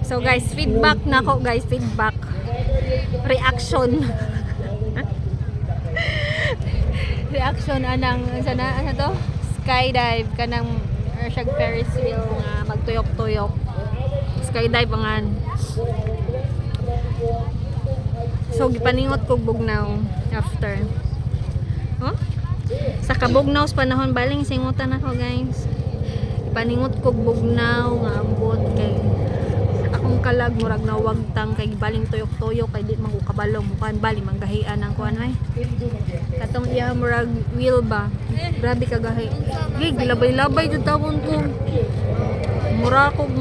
So guys, feedback na ko guys, feedback. Reaction. Reaction anang sana ano to? Skydive kanang siya Ferris wheel nga magtuyok-tuyok. Skydive angan. So gipaningot kog bugnaw after. Oh? Sa kabugnaw sa panahon baling singutan ako guys. Gipaningot kog bugnaw nga ambot kay akong kalag murag na wagtang kay baling tuyok-tuyok kay di man ko kabalo mukan bali manggahian ang kuan ay. Katong iya murag wheel ba. Grabe ka gahi. Gig labay-labay jud tawon ko. Mura kog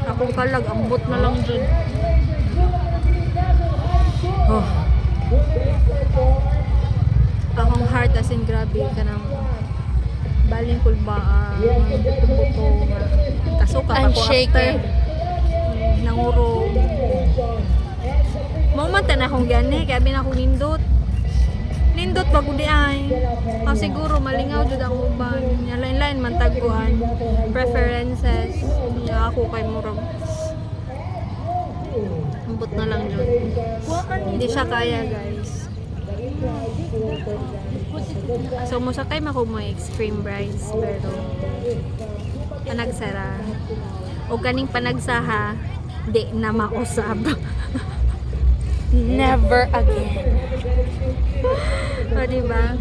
akong kalag ambot na lang jud. Oh. Akong heart as in grabe kanang baling kulbaan buto nga kasuka pa ko after nanguro mo man tan akong gani kaya bin ako nindot bago di ay siguro malingaw jud ang uban lain-lain man tagkuan preferences niya ako kay murag ambot na lang jud hindi siya kaya guys. So musakay mako mo extreme rides pero panagsara o kaning panagsaha di na mausab. Never again. O diba?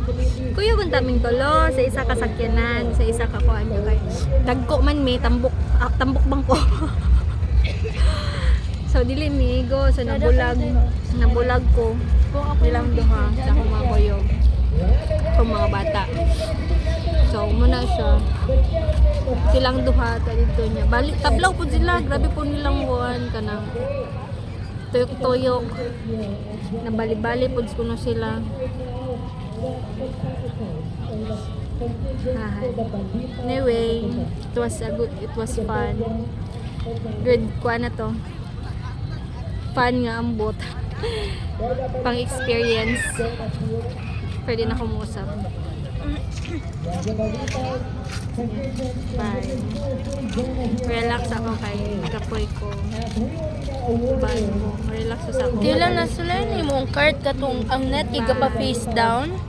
Kuya kung taming tulo sa isa ka sakyanan, sa isa ka kuan nyo kay dagko man may tambok bangko. So dili migo so nabulag ko nilang duha sa akong mga kuyog kung mga bata. So muna siya silang duha ta dito niya balik tablaw po sila grabe po nilang buwan kanang tuyok-tuyok na bali-bali po kuno sila. Anyway, it was fun. Good kuan na to. Fun nga ambot. Pang experience. Pwede na kumusap. Fine. Relax ako kay kapoy ko. Bag mo. Relax sa ako. Di lang na sila ni mong cart katong ang net iga pa face down.